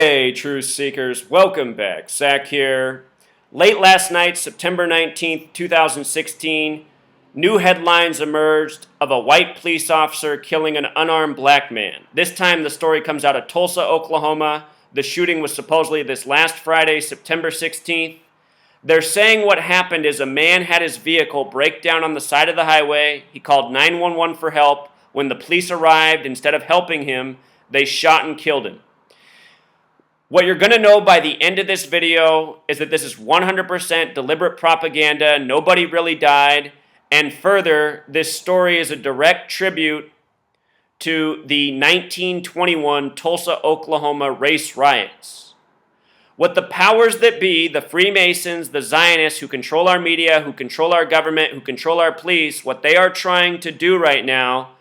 Hey, truth seekers, welcome back. Zach here. Late last night, September 19th, 2016, new headlines emerged of a white police officer killing an unarmed black man. This time, the story comes out of Tulsa, Oklahoma. The shooting was supposedly this last Friday, September 16th. They're saying what happened is a man had his vehicle break down on the side of the highway. He called 911 for help. When the police arrived, instead of helping him, they shot and killed him. What you're going to know by the end of this video is that this is 100% deliberate propaganda. Nobody really died. And further, this story is a direct tribute to the 1921 Tulsa, Oklahoma race riots. What the powers that be, the Freemasons, the Zionists who control our media, who control our government, who control our police, what they are trying to do right now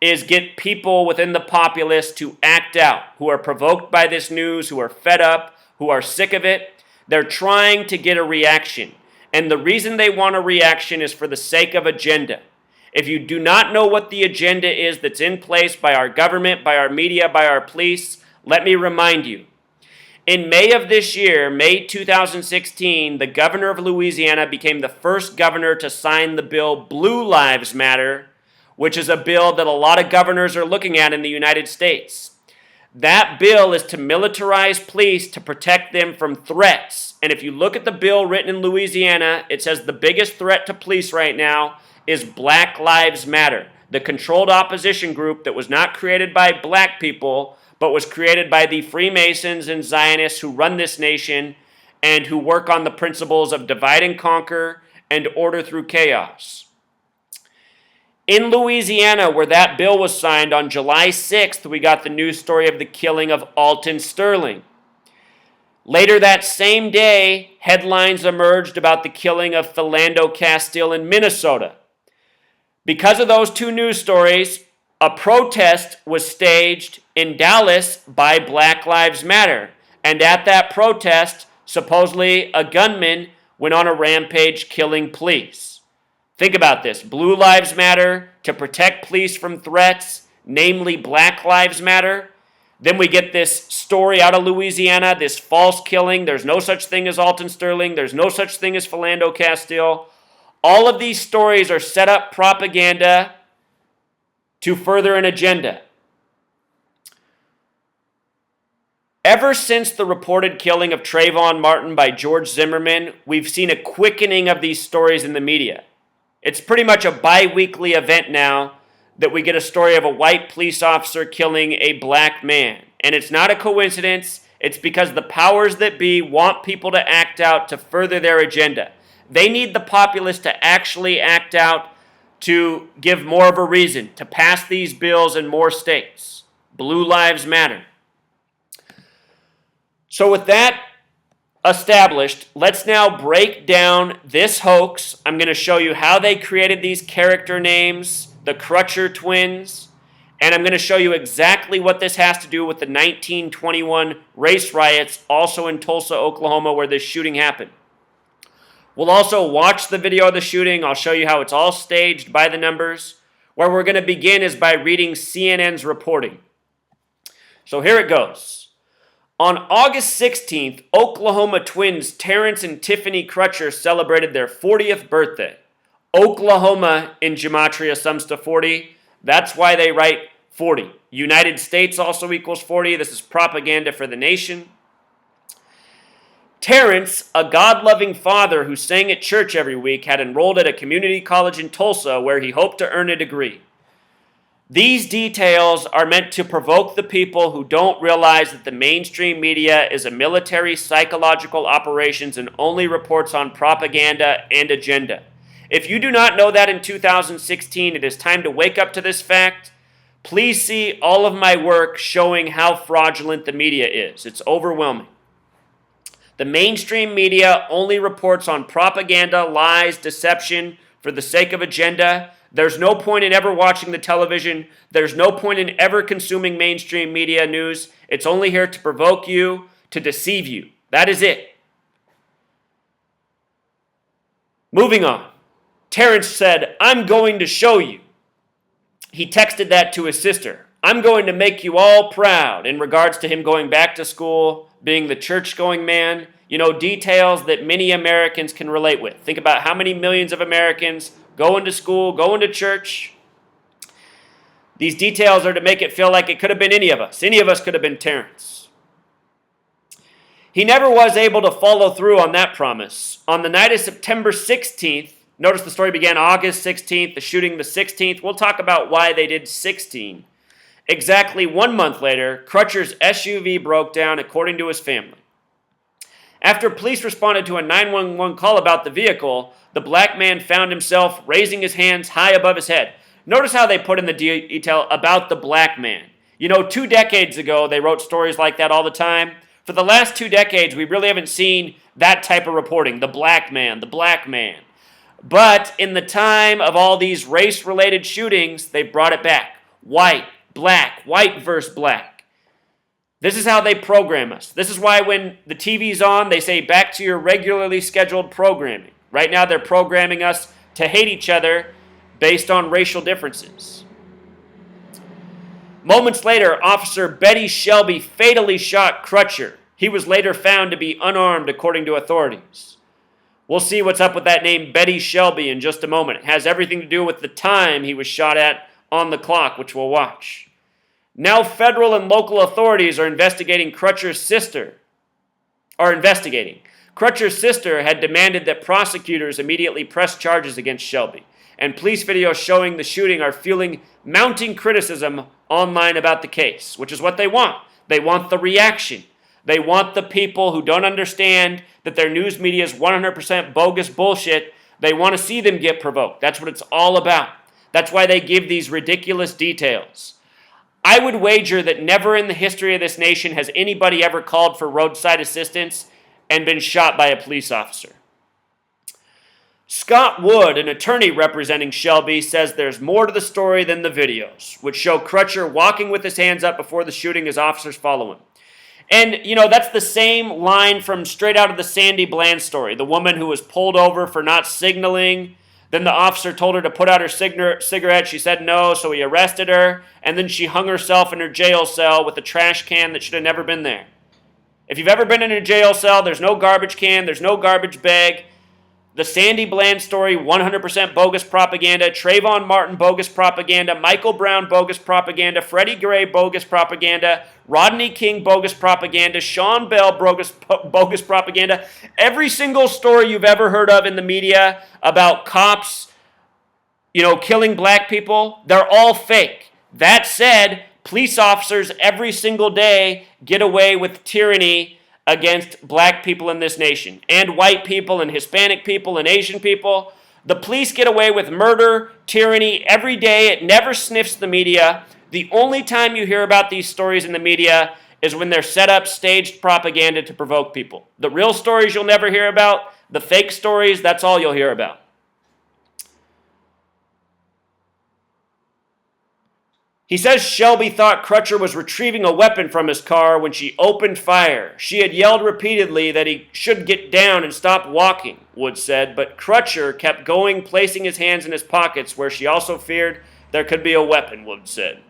is get people within the populace to act out, who are provoked by this news, who are fed up, who are sick of it. They're trying to get a reaction. And the reason they want a reaction is for the sake of agenda. If you do not know what the agenda is that's in place by our government, by our media, by our police, let me remind you. In May of this year, May 2016, the governor of Louisiana became the first governor to sign the bill Blue Lives Matter, which is a bill that a lot of governors are looking at in the United States. That bill is to militarize police to protect them from threats. And if you look at the bill written in Louisiana, it says the biggest threat to police right now is Black Lives Matter, the controlled opposition group that was not created by black people, but was created by the Freemasons and Zionists who run this nation and who work on the principles of divide and conquer and order through chaos. In Louisiana, where that bill was signed on July 6th, we got the news story of the killing of Alton Sterling. Later that same day, headlines emerged about the killing of Philando Castile in Minnesota. Because of those two news stories, a protest was staged in Dallas by Black Lives Matter. And at that protest, supposedly a gunman went on a rampage killing police. Think about this. Blue Lives Matter to protect police from threats, namely Black Lives Matter. Then we get this story out of Louisiana, this false killing. There's no such thing as Alton Sterling. There's no such thing as Philando Castile. All of these stories are set up propaganda to further an agenda. Ever since the reported killing of Trayvon Martin by George Zimmerman, we've seen a quickening of these stories in the media. It's pretty much a bi-weekly event now that we get a story of a white police officer killing a black man. And it's not a coincidence. It's because the powers that be want people to act out to further their agenda. They need the populace to actually act out to give more of a reason to pass these bills in more states. Blue Lives Matter. So with that established, let's now break down this hoax. I'm going to show you how they created these character names, the Crutcher twins, and I'm going to show you exactly what this has to do with the 1921 race riots, also in Tulsa, Oklahoma, where this shooting happened. We'll also watch the video of the shooting. I'll show you how it's all staged by the numbers. Where we're going to begin is by reading CNN's reporting. So here it goes. On August 16th, Oklahoma twins Terence and Tiffany Crutcher celebrated their 40th birthday. Oklahoma in gematria sums to 40. That's why they write 40. United States also equals 40. This is propaganda for the nation. Terence, a God-loving father who sang at church every week, had enrolled at a community college in Tulsa where he hoped to earn a degree. These details are meant to provoke the people who don't realize that the mainstream media is a military psychological operations and only reports on propaganda and agenda. If you do not know that in 2016, it is time to wake up to this fact. Please see all of my work showing how fraudulent the media is. It's overwhelming. The mainstream media only reports on propaganda, lies, deception for the sake of agenda. There's no point in ever watching the television. There's no point in ever consuming mainstream media news. It's only here to provoke you, to deceive you. That is it. Moving on. Terence said, "I'm going to show you." He texted that to his sister. I'm going to make you all proud, in regards to him going back to school, being the church-going man. Details that many Americans can relate with. Think about how many millions of Americans going to school, going to church. These details are to make it feel like it could have been any of us. Any of us could have been Terence. He never was able to follow through on that promise. On the night of September 16th, notice the story began August 16th, the shooting the 16th. We'll talk about why they did 16. Exactly 1 month later, Crutcher's SUV broke down, according to his family. After police responded to a 911 call about the vehicle, the black man found himself raising his hands high above his head. Notice how they put in the detail about the black man. 2 decades ago, they wrote stories like that all the time. For the last 2 decades, we really haven't seen that type of reporting, the black man, the black man. But in the time of all these race-related shootings, they brought it back. White, black, white versus black. This is how they program us. This is why when the TV's on, they say back to your regularly scheduled programming. Right now, they're programming us to hate each other based on racial differences. Moments later, Officer Betty Shelby fatally shot Crutcher. He was later found to be unarmed, according to authorities. We'll see what's up with that name Betty Shelby in just a moment. It has everything to do with the time he was shot at on the clock, which we'll watch. Now federal and local authorities are investigating Crutcher's sister. Crutcher's sister had demanded that prosecutors immediately press charges against Shelby. And police videos showing the shooting are fueling mounting criticism online about the case, which is what they want. They want the reaction. They want the people who don't understand that their news media is 100% bogus bullshit. They want to see them get provoked. That's what it's all about. That's why they give these ridiculous details. I would wager that never in the history of this nation has anybody ever called for roadside assistance and been shot by a police officer. Scott Wood, an attorney representing Shelby, says there's more to the story than the videos, which show Crutcher walking with his hands up before the shooting as officers follow him. And, that's the same line from straight out of the Sandy Bland story, the woman who was pulled over for not signaling. Then the officer told her to put out her cigarette. She said no, so he arrested her. And then she hung herself in her jail cell with a trash can that should have never been there. If you've ever been in a jail cell, there's no garbage can, there's no garbage bag. The Sandy Bland story, 100% bogus propaganda. Trayvon Martin, bogus propaganda. Michael Brown, bogus propaganda. Freddie Gray, bogus propaganda. Rodney King, bogus propaganda. Sean Bell, bogus propaganda. Every single story you've ever heard of in the media about cops, killing black people, they're all fake. That said, police officers every single day get away with tyranny against black people in this nation, and white people, and Hispanic people, and Asian people. The police get away with murder, tyranny every day. It never sniffs the media. The only time you hear about these stories in the media is when they're set up, staged propaganda to provoke people. The real stories you'll never hear about, the fake stories, that's all you'll hear about. He says Shelby thought Crutcher was retrieving a weapon from his car when she opened fire. She had yelled repeatedly that he should get down and stop walking, Wood said, but Crutcher kept going, placing his hands in his pockets where she also feared there could be a weapon, Wood said.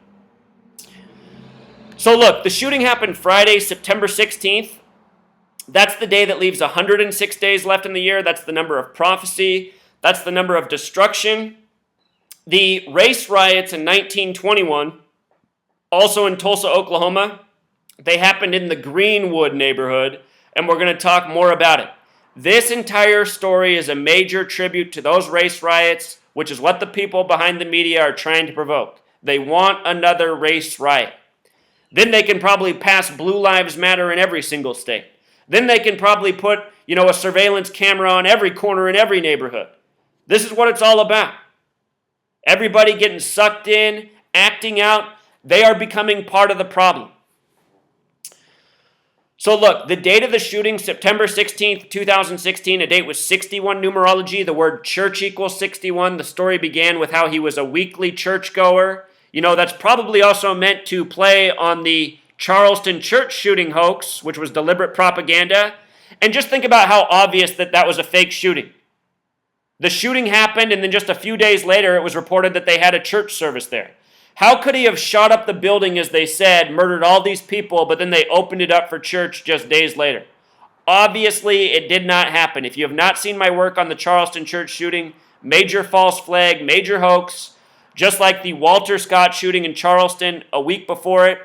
So look, the shooting happened Friday, September 16th. That's the day that leaves 106 days left in the year. That's the number of prophecy. That's the number of destruction. The race riots in 1921, also in Tulsa, Oklahoma, they happened in the Greenwood neighborhood, and we're going to talk more about it. This entire story is a major tribute to those race riots, which is what the people behind the media are trying to provoke. They want another race riot. Then they can probably pass Blue Lives Matter in every single state. Then they can probably put, a surveillance camera on every corner in every neighborhood. This is what it's all about. Everybody getting sucked in, acting out, they are becoming part of the problem. So look, the date of the shooting, September 16th, 2016, a date with 61 numerology. The word church equals 61. The story began with how he was a weekly churchgoer. That's probably also meant to play on the Charleston church shooting hoax, which was deliberate propaganda. And just think about how obvious that was a fake shooting. The shooting happened, and then just a few days later, it was reported that they had a church service there. How could he have shot up the building, as they said, murdered all these people, but then they opened it up for church just days later? Obviously, it did not happen. If you have not seen my work on the Charleston church shooting, major false flag, major hoax, just like the Walter Scott shooting in Charleston a week before it,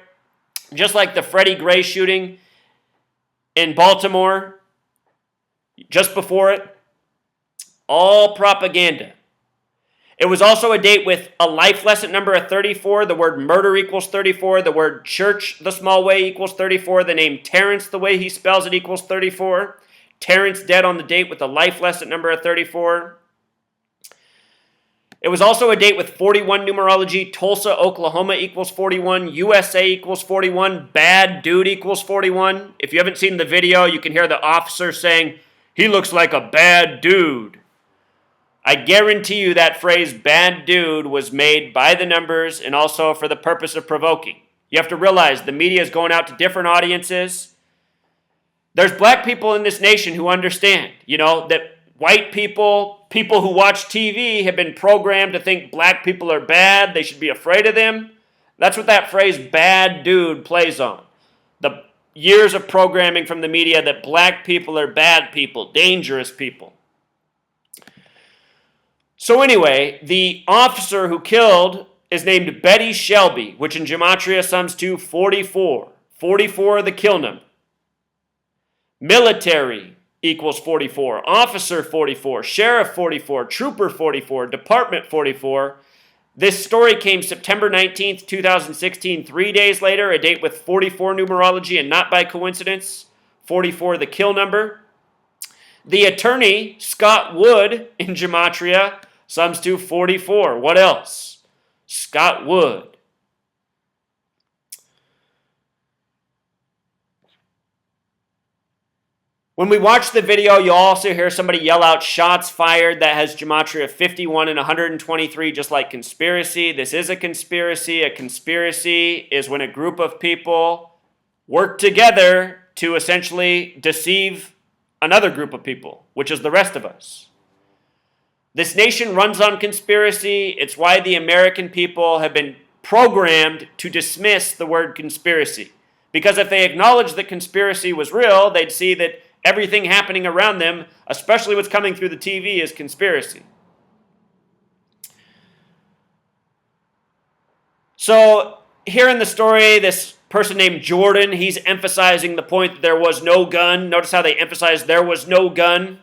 just like the Freddie Gray shooting in Baltimore just before it, all propaganda. It was also a date with a life lesson number of 34. The word murder equals 34. The word church, the small way, equals 34. The name Terence, the way he spells it, equals 34. Terence dead on the date with a life lesson number of 34. It was also a date with 41 numerology. Tulsa, Oklahoma equals 41. USA equals 41. Bad dude equals 41. If you haven't seen the video, you can hear the officer saying, "He looks like a bad dude." I guarantee you that phrase, bad dude, was made by the numbers and also for the purpose of provoking. You have to realize the media is going out to different audiences. There's black people in this nation who understand, that white people, people who watch TV, have been programmed to think black people are bad, they should be afraid of them. That's what that phrase, bad dude, plays on. The years of programming from the media that black people are bad people, dangerous people. So anyway, the officer who killed is named Betty Shelby, which in gematria sums to 44. 44, the kill number. Military equals 44. Officer 44. Sheriff 44. Trooper 44. Department 44. This story came September 19th, 2016, 3 days later, a date with 44 numerology and not by coincidence. 44, the kill number. The attorney, Scott Wood, in gematria, sums to 44. What else? Scott Wood. When we watch the video, you'll also hear somebody yell out shots fired. That has gematria 51 and 123, just like conspiracy. This is a conspiracy. A conspiracy is when a group of people work together to essentially deceive another group of people, which is the rest of us. This nation runs on conspiracy. It's why the American people have been programmed to dismiss the word conspiracy. Because if they acknowledged that conspiracy was real, they'd see that everything happening around them, especially what's coming through the TV, is conspiracy. So here in the story, this person named Jordan, he's emphasizing the point that there was no gun. Notice how they emphasize there was no gun.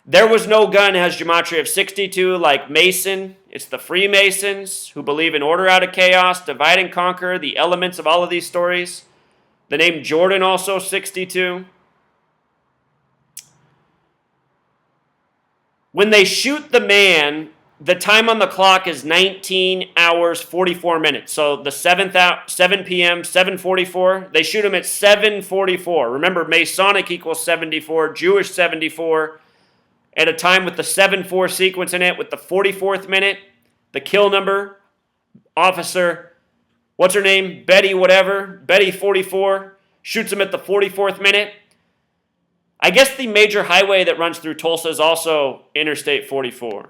There was no gun has gematria of 62, like Mason. It's the Freemasons who believe in order out of chaos, divide and conquer, the elements of all of these stories. The name Jordan also 62. When they shoot the man, the time on the clock is 19 hours, 44 minutes. So the 7 p.m., 7:44. They shoot him at 7:44. Remember, Masonic equals 74, Jewish 74. At a time with the 7-4 sequence in it, with the 44th minute, the kill number, officer, what's her name? Betty whatever, Betty 44, shoots him at the 44th minute. I guess the major highway that runs through Tulsa is also Interstate 44.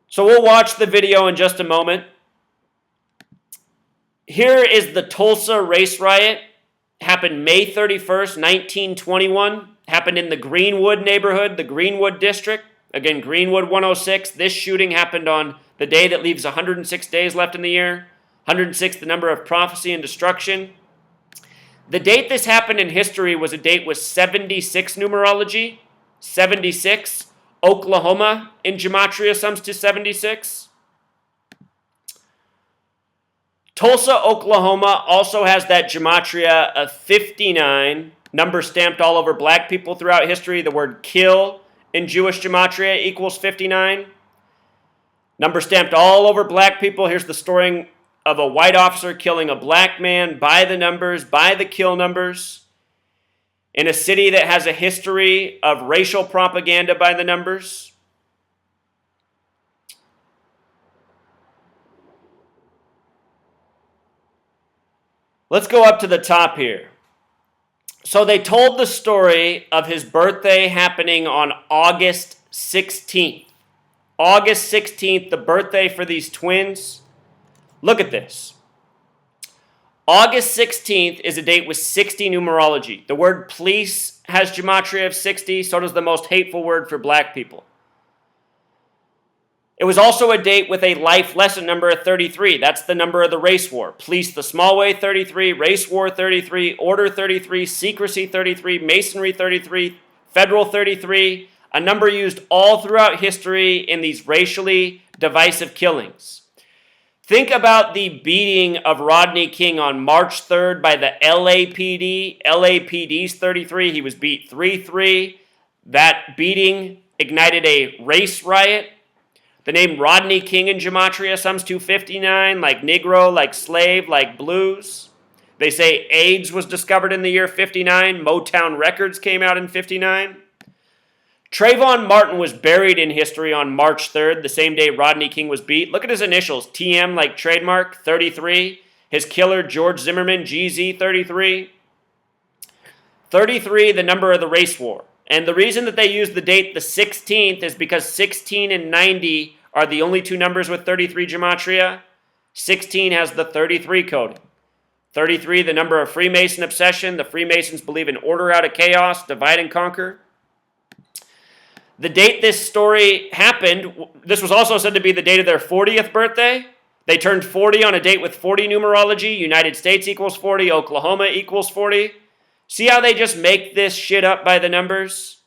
So we'll watch the video in just a moment. Here is the Tulsa race riot. Happened May 31st, 1921. Happened in the Greenwood neighborhood, the Greenwood district. Again, Greenwood 106. This shooting happened on the day that leaves 106 days left in the year. 106, the number of prophecy and destruction. The date this happened in history was a date with 76 numerology. 76. Oklahoma in gematria sums to 76. Tulsa, Oklahoma also has that gematria of 59, number stamped all over black people throughout history. The word kill in Jewish gematria equals 59. Number stamped all over black people. Here's the story of a white officer killing a black man by the numbers, by the kill numbers, in a city that has a history of racial propaganda by the numbers. Let's go up to the top here. So they told the story of his birthday happening on August 16th. August 16th, the birthday for these twins. Look at this. August 16th is a date with 60 numerology. The word police has gematria of 60, so does the most hateful word for black people. It was also a date with a life lesson number of 33. That's the number of the race war. Police the small way 33, race war 33, order 33, secrecy 33, masonry 33, federal 33, a number used all throughout history in these racially divisive killings. Think about the beating of Rodney King on March 3rd by the LAPD. LAPD's 33. He was beat 3-3. That beating ignited a race riot. The name Rodney King in gematria sums to 59, like Negro, like slave, like blues. They say AIDS was discovered in the year 59. Motown Records came out in 59. Trayvon Martin was buried in history on March 3rd, the same day Rodney King was beat. Look at his initials, TM like trademark, 33. His killer, George Zimmerman, GZ, 33. 33, the number of the race war. And the reason that they use the date the 16th is because 16 and 90 are the only two numbers with 33 gematria. 16 has the 33 coding. 33, the number of Freemason obsession. The Freemasons believe in order out of chaos, divide and conquer. The date this story happened, this was also said to be the date of their 40th birthday. They turned 40 on a date with 40 numerology. United States equals 40, Oklahoma equals 40. See how they just make this shit up by the numbers?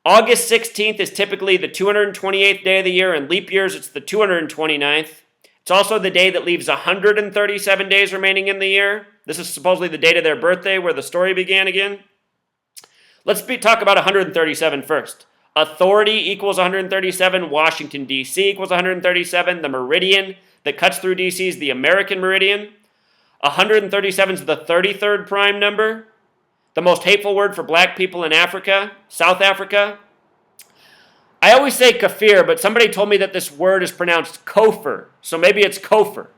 August 16th is typically the 228th day of the year. In leap years, it's the 229th. It's also the day that leaves 137 days remaining in the year. This is supposedly the date of their birthday where the story began again. Let's talk about 137 first. Authority equals 137. Washington, D.C. equals 137. The meridian that cuts through D.C. is the American meridian. 137 is the 33rd prime number. The most hateful word for black people in Africa, South Africa. I always say kafir, but somebody told me that this word is pronounced kofir, so maybe it's kofir.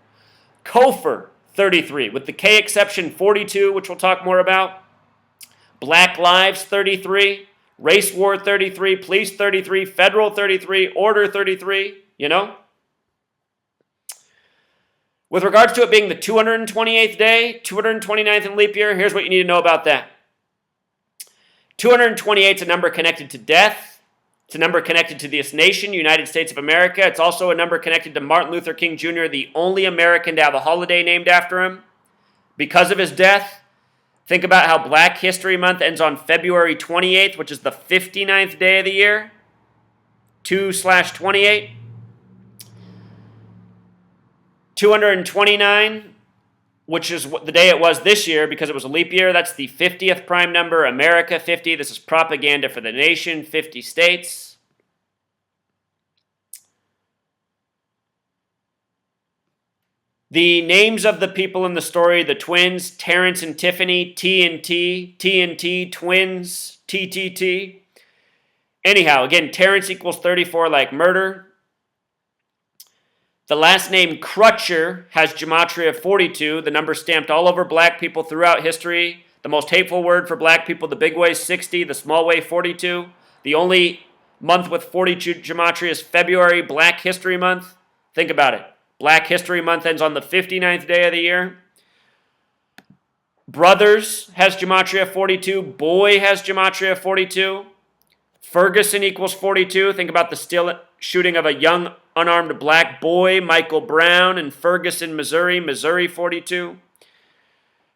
Kofir, 33, with the K exception 42, which we'll talk more about. Black Lives, 33. Race War, 33. Police, 33. Federal, 33. Order, 33. You know? With regards to it being the 228th day, 229th in leap year, here's what you need to know about that. 228 is a number connected to death. It's a number connected to this nation, United States of America. It's also a number connected to Martin Luther King Jr., the only American to have a holiday named after him because of his death. Think about how Black History Month ends on February 28th, which is the 59th day of the year. 2/28. 229, which is the day it was this year because it was a leap year. That's the 50th prime number, America 50. This is propaganda for the nation, 50 states. The names of the people in the story, the twins, Terence and Tiffany, TNT, twins, TTT. Anyhow, again, Terence equals 34 like murder. The last name Crutcher has gematria of 42, the number stamped all over black people throughout history. The most hateful word for black people, the big way 60, the small way 42. The only month with 42 gematria is February, Black History Month. Think about it. Black History Month ends on the 59th day of the year. Brothers has gematria 42. Boy has gematria 42. Ferguson equals 42. Think about the still shooting of a young unarmed black boy, Michael Brown, in Ferguson, Missouri. Missouri 42.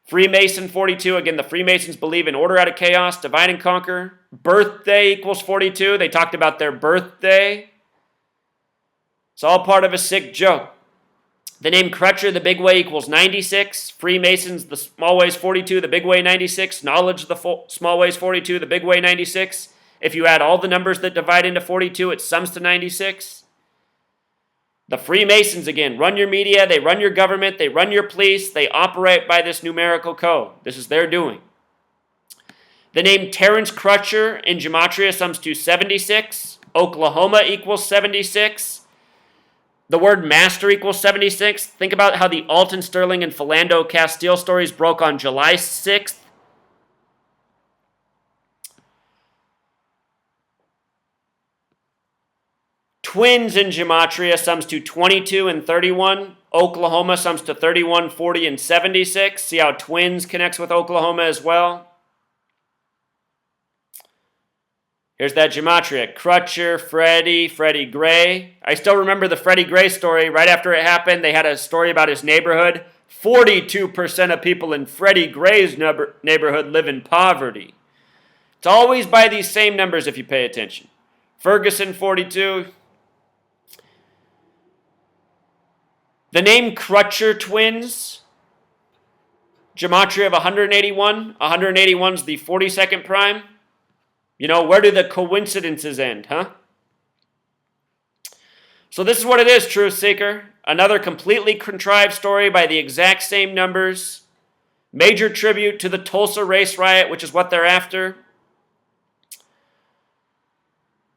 Freemason 42. Again, the Freemasons believe in order out of chaos, divide and conquer. Birthday equals 42. They talked about their birthday. It's all part of a sick joke. The name Crutcher, the big way, equals 96. Freemasons, the small way is 42, the big way 96. Knowledge, the small way is 42, the big way 96. If you add all the numbers that divide into 42, it sums to 96. The Freemasons, again, run your media, they run your government, they run your police, they operate by this numerical code. This is their doing. The name Terence Crutcher in gematria sums to 76. Oklahoma equals 76. The word master equals 76. Think about how the Alton Sterling and Philando Castile stories broke on July 6th. twins in gematria sums to 22 and 31. Oklahoma sums to 31, 40, and 76. See how twins connects with Oklahoma as well? Here's that gematria. Crutcher, Freddie Gray. I still remember the Freddie Gray story. Right after it happened, they had a story about his neighborhood. 42% of people in Freddie Gray's neighborhood live in poverty. It's always by these same numbers if you pay attention. Ferguson, 42. The name Crutcher twins, gematria of 181. 181 is the 42nd prime. You know, where do the coincidences end, huh? So this is what it is, Truth Seeker. Another completely contrived story by the exact same numbers. Major tribute to the Tulsa race riot, which is what they're after.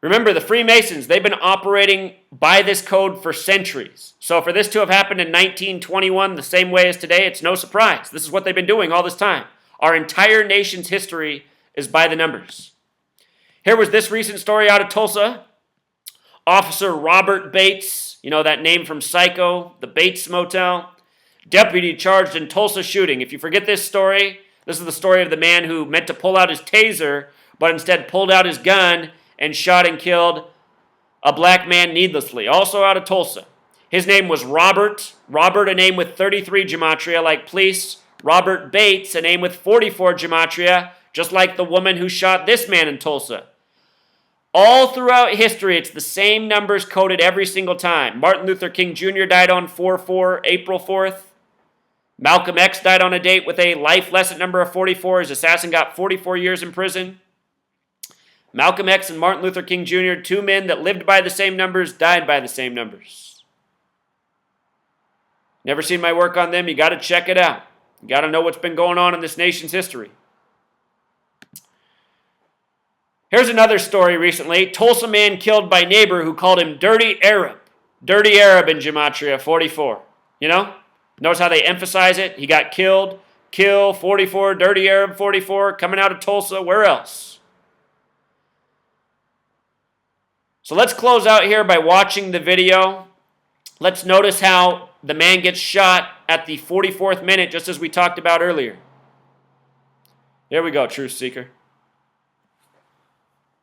Remember, the Freemasons, they've been operating by this code for centuries. So for this to have happened in 1921 the same way as today, it's no surprise. This is what they've been doing all this time. Our entire nation's history is by the numbers. Here was this recent story out of Tulsa. Officer Robert Bates, you know that name from Psycho, the Bates Motel. Deputy charged in Tulsa shooting. If you forget this story, this is the story of the man who meant to pull out his taser, but instead pulled out his gun and shot and killed a black man needlessly, also out of Tulsa. His name was Robert. Robert, a name with 33 gematria, like police. Robert Bates, a name with 44 gematria, just like the woman who shot this man in Tulsa. All throughout history, it's the same numbers coded every single time. Martin Luther King Jr. died on 4/4, April 4th. Malcolm X died on a date with a life lesson number of 44. His assassin got 44 years in prison. Malcolm X and Martin Luther King Jr., two men that lived by the same numbers, died by the same numbers. Never seen my work on them? You got to check it out. You got to know what's been going on in this nation's history. Here's another story recently. Tulsa man killed by neighbor who called him Dirty Arab. Dirty Arab in gematria, 44. You know? Notice how they emphasize it? He got killed. Kill, 44. Dirty Arab, 44. Coming out of Tulsa. Where else? So let's close out here by watching the video. Let's notice how the man gets shot at the 44th minute, just as we talked about earlier. Here we go, Truth Seeker.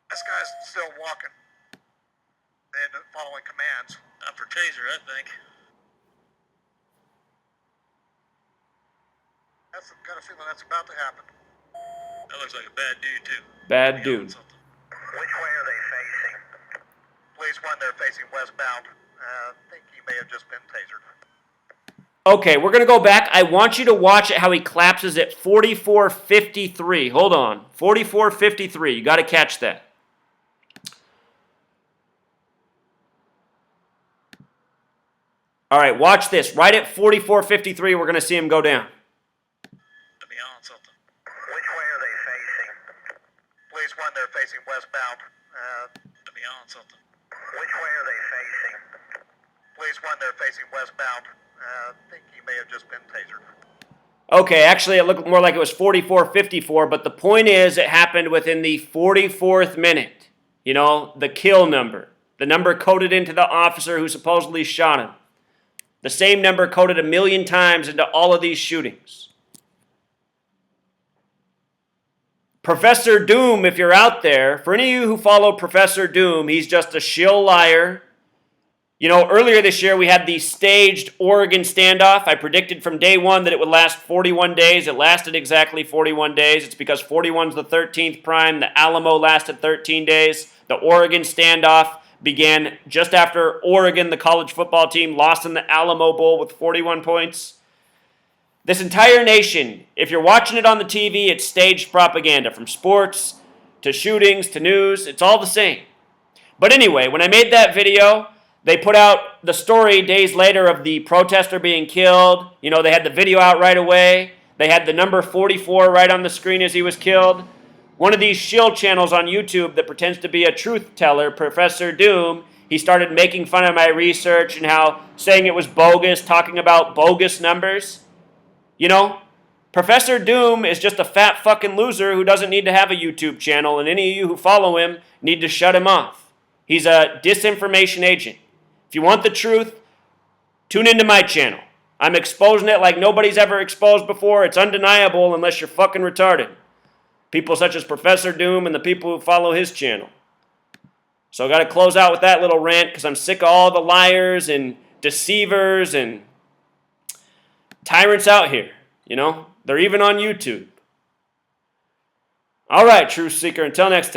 This guy's still walking and following commands. After taser, I think. Got a feeling that's about to happen. That looks like a bad dude, too. Bad dude. Which way are they facing? Police 1, they're facing westbound. I think he may have just been tasered. Okay, we're going to go back. I want you to watch it how he collapses at 44:53. Hold on. 44:53. You got to catch that. All right, watch this. Right at 44:53, we're going to see him go down. Let me on something. Which way are they facing? Police 1, they're facing westbound. Let me on something. Which way are they facing? Police 1, they're facing westbound. I think he may have just been tasered. Okay, actually, it looked more like it was 44:54, but the point is it happened within the 44th minute. You know, the kill number. The number coded into the officer who supposedly shot him. The same number coded 1,000,000 times into all of these shootings. Professor Doom, if you're out there, for any of you who follow Professor Doom, he's just a shill liar. You know, earlier this year we had the staged Oregon standoff. I predicted from day one that it would last 41 days. It lasted exactly 41 days. It's because 41 is the 13th prime. The Alamo lasted 13 days. The Oregon standoff began just after Oregon, the college football team, lost in the Alamo Bowl with 41 points. This entire nation, if you're watching it on the TV, it's staged propaganda. From sports to shootings to news, it's all the same. But anyway, when I made that video, they put out the story days later of the protester being killed. You know, they had the video out right away. They had the number 44 right on the screen as he was killed. One of these shill channels on YouTube that pretends to be a truth teller, Professor Doom, he started making fun of my research and how saying it was bogus, talking about bogus numbers. You know, Professor Doom is just a fat fucking loser who doesn't need to have a YouTube channel, and any of you who follow him need to shut him off. He's a disinformation agent. If you want the truth, tune into my channel. I'm exposing it like nobody's ever exposed before. It's undeniable unless you're fucking retarded. People such as Professor Doom and the people who follow his channel. So I got to close out with that little rant because I'm sick of all the liars and deceivers and tyrants out here. You know, they're even on YouTube. All right, Truth Seeker, until next time.